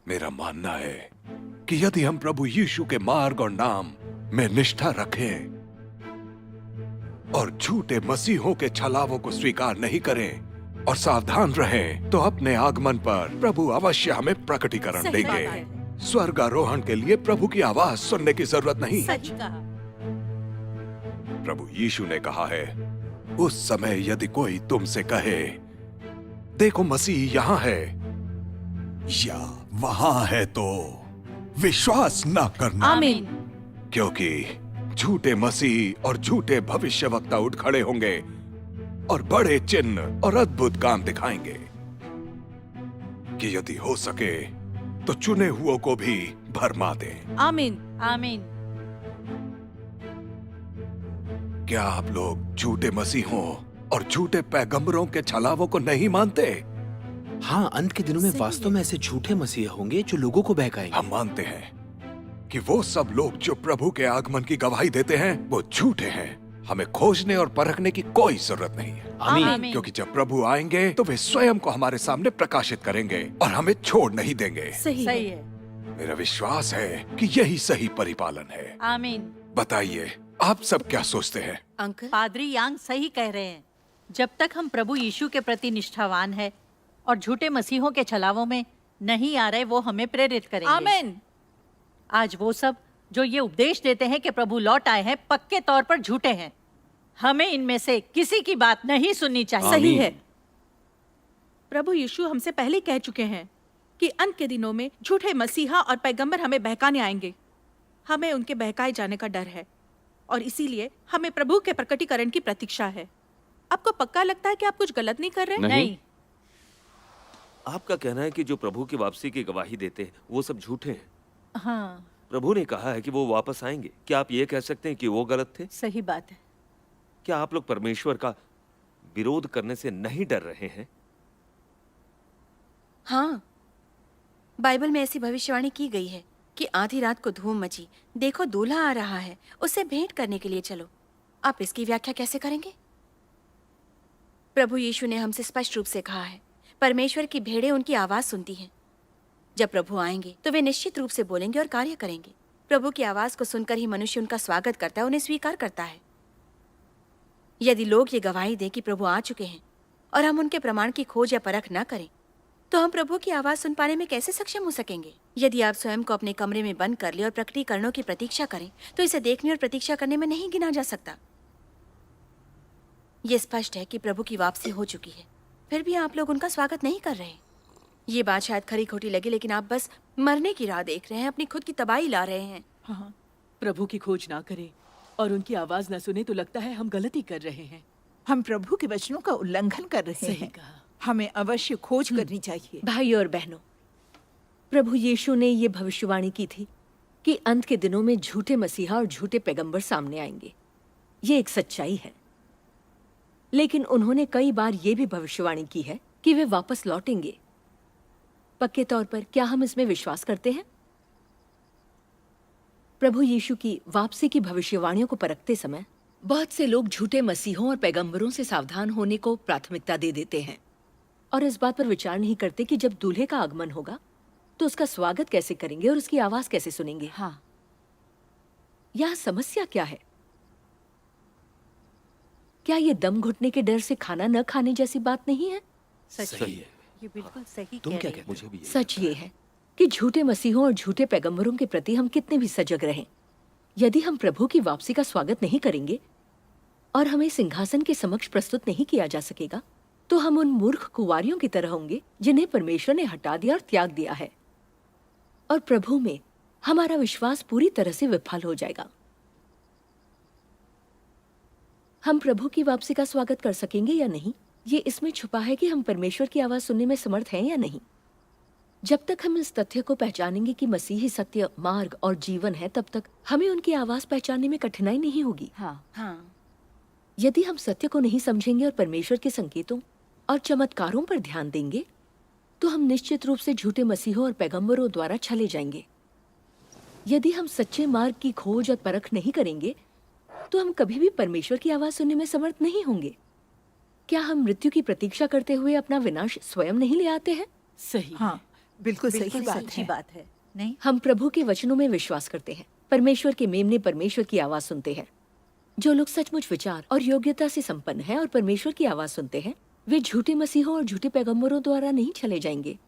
मेरा मानना है कि यदि हम प्रभु यीशु के मार्ग और नाम में निष्ठा रखें और झूठे मसीहों के छलावों को स्वीकार नहीं करें और सावधान रहें, तो अपने आगमन पर प्रभु अवश्य हमें प्रकटीकरण देंगे। स्वर्गारोहण के लिए प्रभु की आवाज सुनने की जरूरत नहीं। सच कहा। प्रभु यीशु ने कहा है, उस समय यदि कोई तुमसे कहे, देखो मसीह यहाँ है या वहां है, तो विश्वास न करना। आमीन। क्योंकि झूठे मसीह और झूठे भविष्यवक्ता उठ खड़े होंगे और बड़े चिन्ह और अद्भुत काम दिखाएंगे कि यदि हो सके तो चुने हुओं को भी भरमा दें। आमीन। आमीन। क्या आप लोग झूठे मसीहों और झूठे पैगंबरों के छलावों को नहीं मानते? हाँ, अंत के दिनों में वास्तव में ऐसे झूठे मसीह होंगे जो लोगों को बहकाएंगे। हम मानते हैं कि वो सब लोग जो प्रभु के आगमन की गवाही देते हैं वो झूठे हैं। हमें खोजने और परखने की कोई जरूरत नहीं है। आमीन। क्योंकि जब प्रभु आएंगे तो वे स्वयं को हमारे सामने प्रकाशित करेंगे और हमें छोड़ नहीं देंगे। सही है। मेरा विश्वास है कि यही सही परिपालन है। आमीन। बताइए, आप सब क्या सोचते हैं? अंकल, पादरी यांग सही कह रहे हैं। जब तक हम प्रभु यीशु के प्रति निष्ठावान है और झूठे मसीहों के छलावों में नहीं आ रहे, वो हमें प्रेरित करेंगे। आमीन। आज वो सब जो ये उपदेश देते हैं कि प्रभु लौट आए हैं, पक्के तौर पर झूठे हैं। हमें इनमें से किसी की बात नहीं सुननी चाहिए। सही है। प्रभु यीशु हमसे पहले कह चुके हैं कि अंत के दिनों में झूठे मसीहा और पैगंबर हमें बहकाने आएंगे। हमें उनके बहकाए जाने का डर है और इसीलिए हमें प्रभु के प्रकटीकरण की प्रतीक्षा है। आपको पक्का लगता है कि आप कुछ गलत नहीं कर रहे? नहीं। आपका कहना है कि जो प्रभु की वापसी की गवाही देते हैं वो सब झूठे हैं। हाँ, प्रभु ने कहा है कि वो वापस आएंगे। क्या आप ये कह सकते हैं कि वो गलत थे? सही बात है। क्या आप लोग परमेश्वर का विरोध करने से नहीं डर रहे हैं? हाँ, बाइबल में ऐसी भविष्यवाणी की गई है कि आधी रात को धूम मची, देखो दूल्हा आ रहा है, उससे भेंट करने के लिए चलो। आप इसकी व्याख्या कैसे करेंगे? प्रभु यीशु ने हमसे स्पष्ट रूप से कहा है, परमेश्वर की भेड़ें उनकी आवाज सुनती हैं। जब प्रभु आएंगे तो वे निश्चित रूप से बोलेंगे और कार्य करेंगे। प्रभु की आवाज को सुनकर ही मनुष्य उनका स्वागत करता है, उन्हें स्वीकार करता है। यदि लोग ये गवाही दें कि प्रभु आ चुके हैं और हम उनके प्रमाण की खोज या परख न करें, तो हम प्रभु की आवाज सुन पाने में कैसे सक्षम हो सकेंगे? यदि आप स्वयं को अपने कमरे में बंद कर ले और प्रकटीकरणों की प्रतीक्षा करें, तो इसे देखने और प्रतीक्षा करने में नहीं गिना जा सकता। ये स्पष्ट है कि प्रभु की वापसी हो चुकी है, फिर भी आप लोग उनका स्वागत नहीं कर रहे। ये बात शायद खरी खोटी लगे, लेकिन आप बस मरने की राह देख रहे हैं, अपनी खुद की तबाही ला रहे हैं। हाँ, प्रभु की खोज ना करें और उनकी आवाज न सुने तो लगता है हम गलती कर रहे हैं। हम प्रभु के वचनों का उल्लंघन कर रहे सही हैं। कहा। हमें अवश्य खोज करनी चाहिए। भाइयों और बहनों, प्रभु यीशु ने ये भविष्यवाणी की थी कि अंत के दिनों में झूठे मसीहा और झूठे पैगंबर सामने आएंगे। ये एक सच्चाई है, लेकिन उन्होंने कई बार ये भी भविष्यवाणी की है कि वे वापस लौटेंगे। पक्के तौर पर क्या हम इसमें विश्वास करते हैं? प्रभु यीशु की वापसी की भविष्यवाणियों को परखते समय बहुत से लोग झूठे मसीहों और पैगंबरों से सावधान होने को प्राथमिकता दे देते हैं और इस बात पर विचार नहीं करते कि जब दूल्हे का आगमन होगा तो उसका स्वागत कैसे करेंगे और उसकी आवाज कैसे सुनेंगे। हाँ, यह समस्या क्या है? क्या ये दम घुटने के डर से खाना न खाने जैसी बात नहीं है? सही है। ये बिल्कुल सही तुम कह क्या रहे हैं। कहते हो? मुझे भी यही सच ये है कि झूठे मसीहों और झूठे पैगंबरों के प्रति हम कितने भी सजग रहें, यदि हम प्रभु की वापसी का स्वागत नहीं करेंगे और हमें सिंहासन के समक्ष प्रस्तुत नहीं किया जा सकेगा, तो हम उन मूर्ख कुंवारियों की तरह होंगे जिन्हें परमेश्वर ने हटा दिया और त्याग दिया है, और प्रभु में हमारा विश्वास पूरी तरह से विफल हो जाएगा। हम प्रभु की वापसी का स्वागत कर सकेंगे या नहीं, ये इसमें छुपा है कि हम परमेश्वर की आवाज सुनने में समर्थ हैं या नहीं। जब तक हम इस तथ्य को पहचानेंगे कि मसीह ही सत्य, मार्ग और जीवन है, तब तक हमें उनकी आवाज पहचानने में कठिनाई नहीं होगी। हाँ, यदि हम सत्य को नहीं समझेंगे और परमेश्वर के संकेतों और चमत्कारों पर ध्यान देंगे, तो हम निश्चित रूप से झूठे मसीहों और पैगंबरों द्वारा छले जाएंगे। यदि हम सच्चे मार्ग की खोज और परख नहीं करेंगे, तो हम कभी भी परमेश्वर की आवाज सुनने में समर्थ नहीं होंगे। क्या हम मृत्यु की प्रतीक्षा करते हुए अपना विनाश स्वयं नहीं ले आते हैं? सही। हाँ, बिल्कुल सही बिल्कुल बात सच्ची है। बात है, नहीं? हम प्रभु के वचनों में विश्वास करते हैं। परमेश्वर के मेमने परमेश्वर की आवाज सुनते हैं। जो लोग सचमुच विचार और योग्यता से संपन्न हैं और परमेश्वर की आवाज सुनते हैं, वे झूठे मसीहों और झूठे पैगंबरों द्वारा नहीं छले जाएंगे,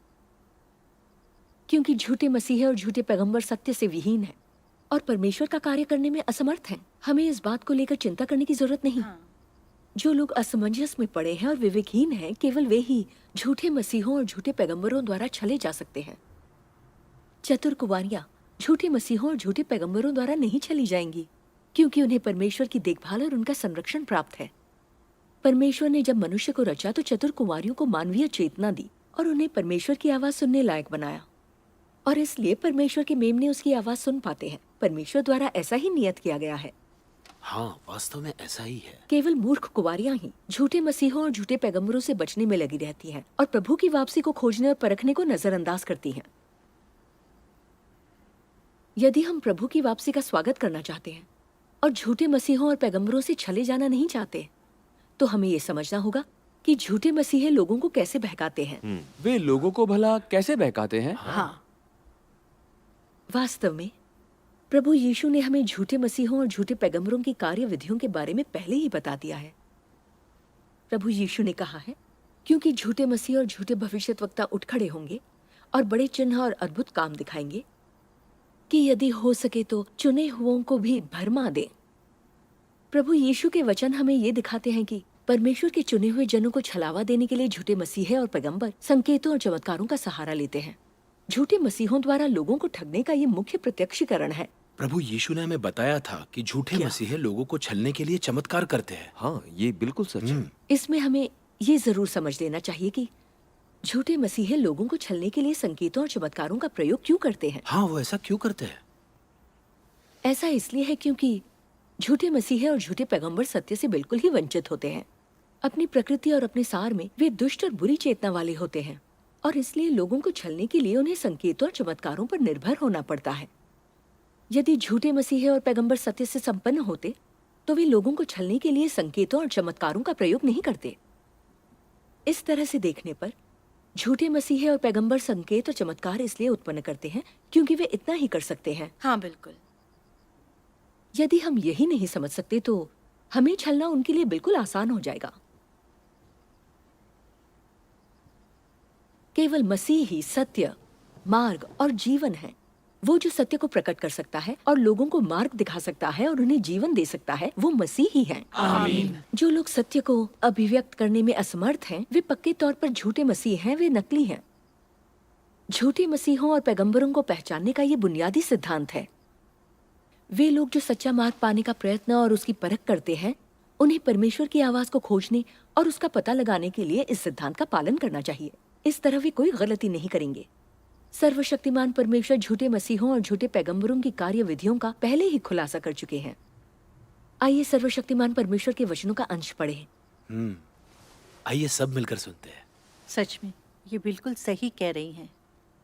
क्योंकि झूठे मसीह और झूठे पैगंबर सत्य से विहीन हैं और परमेश्वर का कार्य करने में असमर्थ हैं। हमें इस बात को लेकर चिंता करने की जरूरत नहीं। जो लोग असमंजस में पड़े हैं और विवेकहीन हैं, केवल वे ही झूठे मसीहों और झूठे पैगंबरों द्वारा छले जा सकते हैं। चतुर कुंवारियां झूठे मसीहों और झूठे पैगंबरों द्वारा नहीं छली जाएंगी, क्योंकि उन्हें परमेश्वर की देखभाल और उनका संरक्षण प्राप्त है। परमेश्वर ने जब मनुष्य को रचा तो चतुर कुंवारियों को मानवीय चेतना दी और उन्हें परमेश्वर की आवाज सुनने लायक बनाया, और इसलिए परमेश्वर के मेमने उसकी आवाज सुन पाते हैं। परमेश्वर द्वारा ऐसा ही नियत किया गया है। हाँ, वास्तव में ऐसा ही है। केवल मूर्ख कुंवारियां ही झूठे मसीहों और झूठे पैगंबरों से बचने में लगी रहती हैं और प्रभु की वापसी को खोजने और परखने को नजरअंदाज करती हैं। यदि हम प्रभु की वापसी का स्वागत करना चाहते हैं और झूठे मसीहों और पैगंबरों से छले जाना नहीं चाहते, तो हमें ये समझना होगा कि झूठे मसीहे लोगों को कैसे बहकाते हैं। वे लोगों को भला कैसे बहकाते हैं? हाँ, वास्तव में प्रभु यीशु ने हमें झूठे मसीहों और झूठे पैगंबरों की कार्य विधियों के बारे में पहले ही बता दिया है। प्रभु यीशु ने कहा है, क्योंकि झूठे मसीह और झूठे भविष्यद्वक्ता उठ खड़े होंगे और बड़े चिन्ह और अद्भुत काम दिखाएंगे कि यदि हो सके तो चुने हुओं को भी भरमा दे। प्रभु यीशु के वचन हमें ये दिखाते हैं कि परमेश्वर के चुने हुए जनों को छलावा देने के लिए झूठे मसीहे और पैगंबर संकेतों और चमत्कारों का सहारा लेते हैं। झूठे मसीहों द्वारा लोगों को ठगने का ये मुख्य प्रत्यक्षीकरण है। प्रभु यीशु ने हमें बताया था कि झूठे मसीहे लोगों को छलने के लिए चमत्कार करते हैं। हाँ, ये बिल्कुल सच है। इसमें हमें ये जरूर समझ लेना चाहिए कि झूठे मसीहे लोगों को छलने के लिए संकेतों और चमत्कारों का प्रयोग क्यों करते हैं। हाँ, वो ऐसा क्यों करते हैं? ऐसा इसलिए है क्योंकि झूठे मसीहे और झूठे पैगंबर सत्य से बिल्कुल ही वंचित होते हैं। अपनी प्रकृति और अपने सार में वे दुष्ट और बुरी चेतना वाले होते हैं, और इसलिए लोगों को छलने के लिए उन्हें संकेतों और चमत्कारों पर निर्भर होना पड़ता है। यदि झूठे मसीहे और पैगंबर सत्य से संपन्न होते तो वे लोगों को छलने के लिए संकेतों और चमत्कारों का प्रयोग नहीं करते। इस तरह से देखने पर झूठे मसीहे और पैगंबर संकेत और चमत्कार इसलिए उत्पन्न करते हैं क्योंकि वे इतना ही कर सकते हैं। हाँ बिल्कुल। यदि हम यही नहीं समझ सकते तो हमें छलना उनके लिए बिल्कुल आसान हो जाएगा। केवल मसीह ही सत्य, मार्ग और जीवन है। वो जो सत्य को प्रकट कर सकता है और लोगों को मार्ग दिखा सकता है और उन्हें जीवन दे सकता है, वो मसीह ही है। आमीन। जो लोग सत्य को अभिव्यक्त करने में असमर्थ हैं, वे पक्के तौर पर झूठे मसीह हैं, वे नकली हैं। झूठे मसीहों और पैगंबरों को पहचानने का ये बुनियादी सिद्धांत है। वे लोग जो सच्चा मार्ग पाने का प्रयत्न और उसकी परख करते हैं, उन्हें परमेश्वर की आवाज को खोजने और उसका पता लगाने के लिए इस सिद्धांत का पालन करना चाहिए। इस तरह वे कोई गलती नहीं करेंगे। सर्वशक्तिमान परमेश्वर झूठे मसीहों और झूठे पैगंबरों की कार्य विधियों का पहले ही खुलासा कर चुके हैं। आइए सर्वशक्तिमान परमेश्वर के वचनों का अंश पढ़ें। आइए सब मिलकर सुनते हैं। सच में ये बिल्कुल सही कह रही हैं।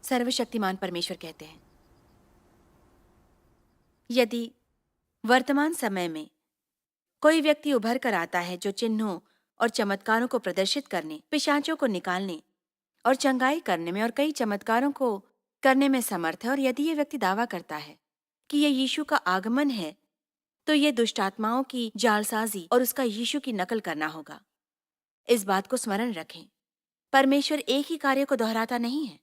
सर्वशक्तिमान परमेश्वर कहते हैं, यदि वर्तमान समय में कोई व्यक्ति उभर कर आता है जो चिन्हों और चमत्कारों को प्रदर्शित करने, पिशाचों को निकालने और चंगाई करने में और कई चमत्कारों को करने में समर्थ है, और यदि ये व्यक्ति दावा करता है कि ये यीशु का आगमन है, तो ये दुष्ट आत्माओं की जालसाजी और उसका यीशु की नकल करना होगा। इस बात को स्मरण रखें, परमेश्वर एक ही कार्य को दोहराता नहीं है।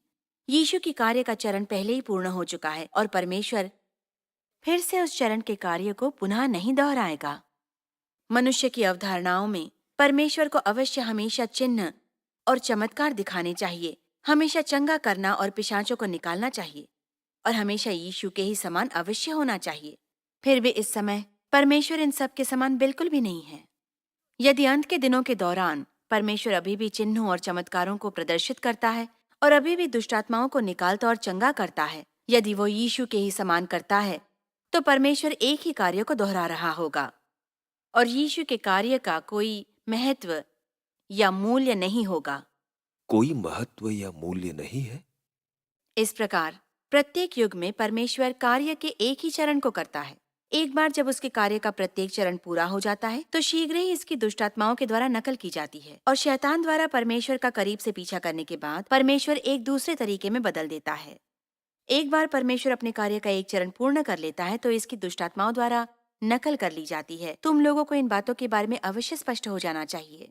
यीशु की कार्य का चरण पहले ही पूर्ण हो चुका है और परमेश्वर फिर से उस चरण के कार्य को पुनः नहीं दोहराएगा। मनुष्य की अवधारणाओं में परमेश्वर को अवश्य हमेशा चिन्ह और चमत्कार दिखाने चाहिए, हमेशा चंगा करना और पिशाचों को निकालना चाहिए, और हमेशा यीशु के ही समान अवश्य होना चाहिए। फिर भी इस समय परमेश्वर इन सब के समान बिल्कुल भी नहीं है। यदि अंत के दिनों के दौरान परमेश्वर अभी भी चिन्हों और चमत्कारों को प्रदर्शित करता है और अभी भी दुष्टात्माओं को निकालता और चंगा करता है, यदि वो यीशु के ही समान करता है, तो परमेश्वर एक ही कार्य को दोहरा रहा होगा और यीशु के कार्य का कोई महत्व या मूल्य नहीं होगा। कोई महत्व या मूल्य नहीं है। इस प्रकार प्रत्येक युग में परमेश्वर कार्य के एक ही चरण को करता है एक बार जब उसके कार्य का प्रत्येक चरण पूरा हो जाता है तो शीघ्र ही इसकी दुष्ट आत्माओं के द्वारा नकल की जाती है और शैतान द्वारा परमेश्वर का करीब से पीछा करने के बाद परमेश्वर एक दूसरे तरीके में बदल देता है। एक बार परमेश्वर अपने कार्य का एक चरण पूर्ण कर लेता है तो इसकी दुष्ट आत्माओं द्वारा नकल कर ली जाती है। तुम लोगों को इन बातों के बारे में अवश्य स्पष्ट हो जाना चाहिए।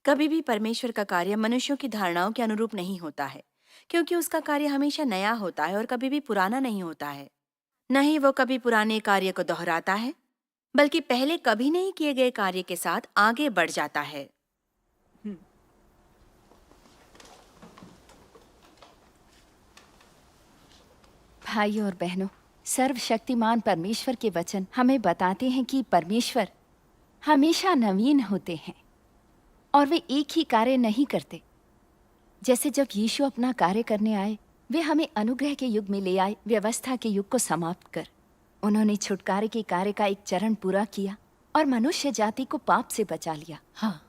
कभी भी परमेश्वर का कार्य मनुष्यों की धारणाओं के अनुरूप नहीं होता है, क्योंकि उसका कार्य हमेशा नया होता है और कभी भी पुराना नहीं होता है। न ही वो कभी पुराने कार्य को दोहराता है, बल्कि पहले कभी नहीं किए गए कार्य के साथ आगे बढ़ जाता है। भाइयों और बहनों, सर्वशक्तिमान परमेश्वर के वचन हमें बताते हैं कि परमेश्वर हमेशा नवीन होते हैं और वे एक ही कार्य नहीं करते। जैसे जब यीशु अपना कार्य करने आए, वे हमें अनुग्रह के युग में ले आए, व्यवस्था के युग को समाप्त कर। उन्होंने छुटकारे के कार्य का एक चरण पूरा किया और मनुष्य जाति को पाप से बचा लिया। हाँ,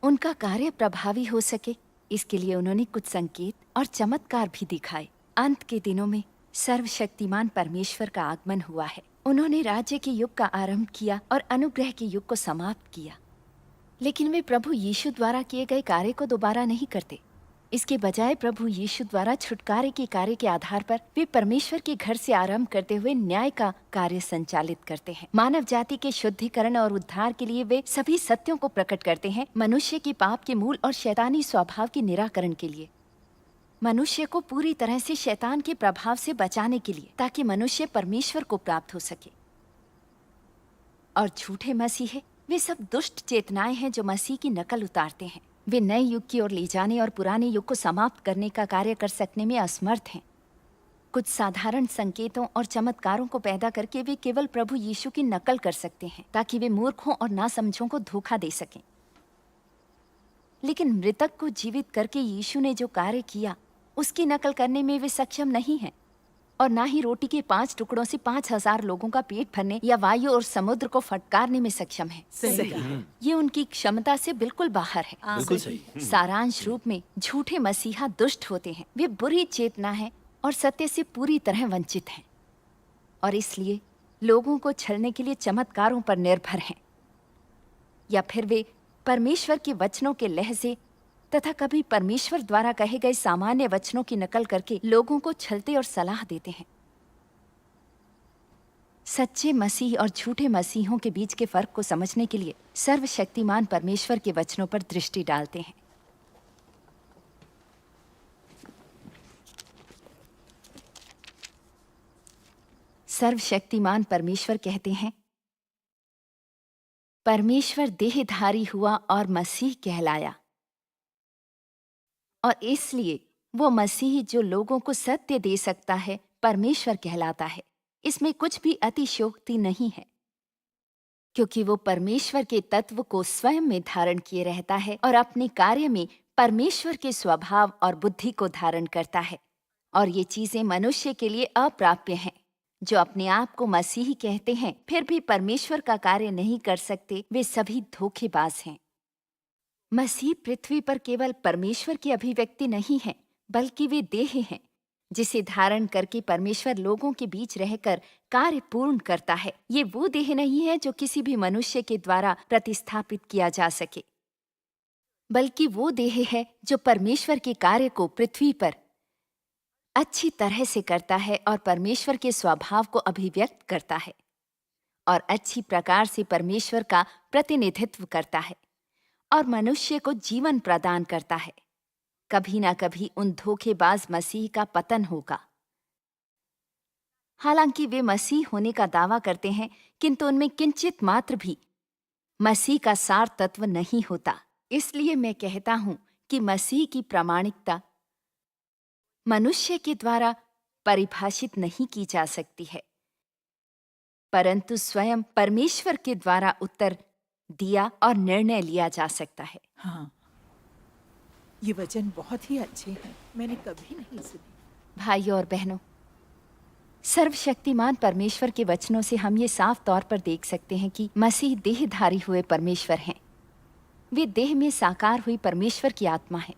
उनका कार्य प्रभावी हो सके, इसके लिए उन्होंने कुछ संकेत और चमत्कार भी दिखाए। अंत के दिनों में सर्वशक्तिमान परमेश्वर का आगमन हुआ है। उन्होंने राज्य के युग का आरंभ किया और अनुग्रह के युग को समाप्त किया। लेकिन वे प्रभु यीशु द्वारा किए गए कार्य को दोबारा नहीं करते। इसके बजाय प्रभु यीशु द्वारा छुटकारे के कार्य के आधार पर वे परमेश्वर के घर से आरंभ करते हुए न्याय का कार्य संचालित करते हैं। मानव जाति के शुद्धिकरण और उद्धार के लिए वे सभी सत्यों को प्रकट करते हैं। मनुष्य के पाप के मूल और शैतानी स्वभाव के निराकरण के लिए, मनुष्य को पूरी तरह से शैतान के प्रभाव से बचाने के लिए, ताकि मनुष्य परमेश्वर को प्राप्त हो सके। और झूठे मसीह वे सब दुष्ट चेतनाएं हैं जो मसीह की नकल उतारते हैं। वे नए युग की ओर ले जाने और पुराने युग को समाप्त करने का कार्य कर सकने में असमर्थ हैं। कुछ साधारण संकेतों और चमत्कारों को पैदा करके वे केवल प्रभु यीशु की नकल कर सकते हैं, ताकि वे मूर्खों और नासमझों को धोखा दे सकें। लेकिन मृतक को जीवित करके यीशु ने जो कार्य किया, उसकी नकल करने में वे सक्षम नहीं हैं, और ना ही रोटी के 5 टुकड़ों से 5000 लोगों का पेट भरने या वायु और समुद्र को फटकारने में सक्षम है। ये उनकी क्षमता से बिल्कुल बाहर है। बिल्कुल सही। सारांश रूप में झूठे मसीहा दुष्ट होते हैं। वे बुरी चेतना है और सत्य से पूरी तरह वंचित हैं, और इसलिए लोगों को छलने के लिए चमत्कारों पर निर्भर हैं, या फिर वे परमेश्वर के वचनों के लहजे तथा कभी परमेश्वर द्वारा कहे गए सामान्य वचनों की नकल करके लोगों को छलते और सलाह देते हैं। सच्चे मसीह और झूठे मसीहों के बीच के फर्क को समझने के लिए सर्वशक्तिमान परमेश्वर के वचनों पर दृष्टि डालते हैं। सर्वशक्तिमान परमेश्वर कहते हैं, परमेश्वर देहधारी हुआ और मसीह कहलाया, और इसलिए वो मसीह जो लोगों को सत्य दे सकता है परमेश्वर कहलाता है। इसमें कुछ भी अतिशयोक्ति नहीं है, क्योंकि वो परमेश्वर के तत्व को स्वयं में धारण किए रहता है और अपने कार्य में परमेश्वर के स्वभाव और बुद्धि को धारण करता है। और ये चीजें मनुष्य के लिए अप्राप्य हैं, जो अपने आप को मसीही कहते हैं फिर भी परमेश्वर का कार्य नहीं कर सकते। वे सभी धोखेबाज हैं। मसीह पृथ्वी पर केवल परमेश्वर की अभिव्यक्ति नहीं है, बल्कि वे देह हैं जिसे धारण करके परमेश्वर लोगों के बीच रहकर कार्य पूर्ण करता है। ये वो देह नहीं है जो किसी भी मनुष्य के द्वारा प्रतिस्थापित किया जा सके, बल्कि वो देह है जो परमेश्वर के कार्य को पृथ्वी पर अच्छी तरह से करता है और परमेश्वर के स्वभाव को अभिव्यक्त करता है और अच्छी प्रकार से परमेश्वर का प्रतिनिधित्व करता है और मनुष्य को जीवन प्रदान करता है। कभी ना कभी उन धोखेबाज मसीह का पतन होगा। हालांकि वे मसीह होने का दावा करते हैं, किंतु उनमें किंचित मात्र भी मसीह का सार तत्व नहीं होता। इसलिए मैं कहता हूं कि मसीह की प्रामाणिकता मनुष्य के द्वारा परिभाषित नहीं की जा सकती है, परंतु स्वयं परमेश्वर के द्वारा उत्तर दिया और निर्णय लिया जा सकता है। हाँ, ये वचन बहुत ही अच्छे हैं, मैंने कभी नहीं सुने। भाइयों और बहनों, सर्वशक्तिमान परमेश्वर के वचनों से हम ये साफ तौर पर देख सकते हैं कि मसीह देहधारी हुए परमेश्वर हैं। वे देह में साकार हुई परमेश्वर की आत्मा है।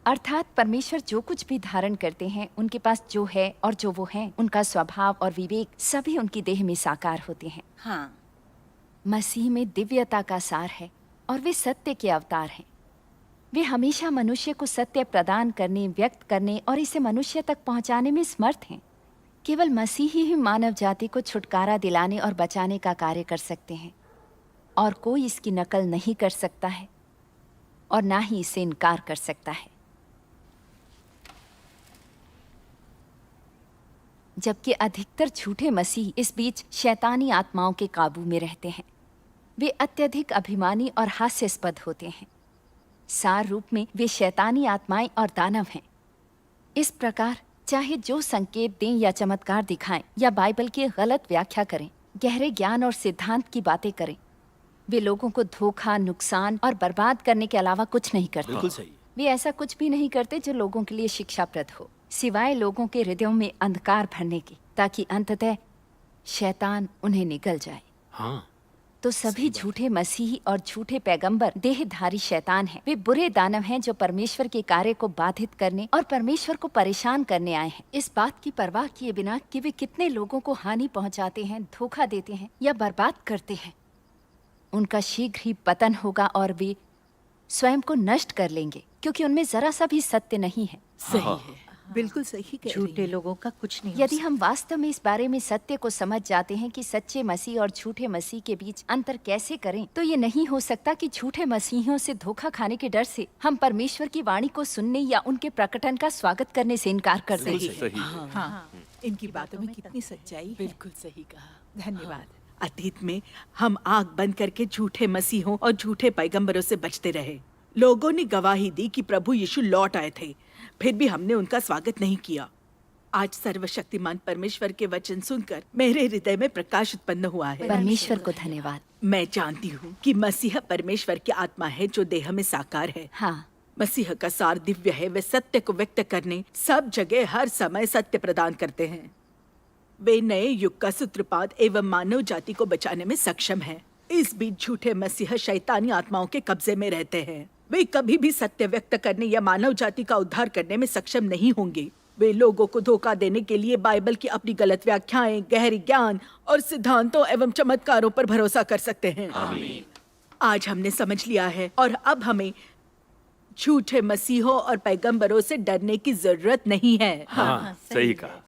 अर्थात परमेश्वर जो कुछ भी धारण करते हैं, उनके पास जो है और जो वो हैं, उनका स्वभाव और विवेक सभी उनकी देह में साकार होते हैं। हाँ, मसीह में दिव्यता का सार है और वे सत्य के अवतार हैं। वे हमेशा मनुष्य को सत्य प्रदान करने, व्यक्त करने और इसे मनुष्य तक पहुंचाने में समर्थ हैं। केवल मसीह ही मानव जाति को छुटकारा दिलाने और बचाने का कार्य कर सकते हैं और कोई इसकी नकल नहीं कर सकता है और ना ही इसे इनकार कर सकता है। जबकि अधिकतर झूठे मसीह इस बीच शैतानी आत्माओं के काबू में रहते हैं। वे अत्यधिक अभिमानी और हास्यास्पद होते हैं। सार रूप में वे शैतानी आत्माएं और दानव हैं। इस प्रकार चाहे जो संकेत दें या चमत्कार दिखाएं या बाइबल की गलत व्याख्या करें, गहरे ज्ञान और सिद्धांत की बातें करें, वे लोगों को धोखा, नुकसान और बर्बाद करने के अलावा कुछ नहीं करते। बिल्कुल सही। वे ऐसा कुछ भी नहीं करते जो लोगों के लिए शिक्षाप्रद हो, सिवाय लोगों के हृदयों में अंधकार भरने की, ताकि अंततः शैतान उन्हें निगल जाए। हाँ, तो सभी झूठे मसीही और झूठे पैगंबर देहधारी शैतान हैं। वे बुरे दानव हैं जो परमेश्वर के कार्य को बाधित करने और परमेश्वर को परेशान करने आए हैं, इस बात की परवाह किए बिना कि वे कितने लोगों को हानि पहुंचाते हैं, धोखा देते हैं या बर्बाद करते हैं। उनका शीघ्र ही पतन होगा और वे स्वयं को नष्ट कर लेंगे, क्योंकि उनमें जरा सा भी सत्य नहीं है। सही है। बिल्कुल सही कह रही झूठे हैं। लोगों का कुछ नहीं हो यदि हम वास्तव में इस बारे में सत्य को समझ जाते हैं कि सच्चे मसीह और झूठे मसीह के बीच अंतर कैसे करें, तो ये नहीं हो सकता कि झूठे मसीहियों से धोखा खाने के डर से हम परमेश्वर की वाणी को सुनने या उनके प्रकटन का स्वागत करने से इनकार कर दें। सही है। हाँ, इनकी बातों में कितनी सच्चाई है। बिल्कुल सही कहा। धन्यवाद। अतीत में हम आंख बंद करके झूठे मसीहों और झूठे पैगंबरों से बचते रहे। लोगों ने गवाही दी कि प्रभु यीशु लौट आए थे, फिर भी हमने उनका स्वागत नहीं किया। आज सर्वशक्तिमान परमेश्वर के वचन सुनकर मेरे हृदय में प्रकाश उत्पन्न हुआ है। परमेश्वर को धन्यवाद। मैं जानती हूँ कि मसीह परमेश्वर की आत्मा है जो देह में साकार है। हाँ, मसीह का सार दिव्य है। वे सत्य को व्यक्त करने सब जगह हर समय सत्य प्रदान करते हैं। वे नए युग का सूत्रपात एवं मानव जाति को बचाने में सक्षम हैं। इस बीच झूठे मसीह शैतानी आत्माओं के कब्जे में रहते हैं। वे कभी भी सत्य व्यक्त करने या मानव जाति का उद्धार करने में सक्षम नहीं होंगे। वे लोगों को धोखा देने के लिए बाइबल की अपनी गलत व्याख्याएं, गहरी ज्ञान और सिद्धांतों एवं चमत्कारों पर भरोसा कर सकते हैं। आज हमने समझ लिया है और अब हमें झूठे मसीहों और पैगंबरों से डरने की जरूरत नहीं है। हाँ, सही कहा।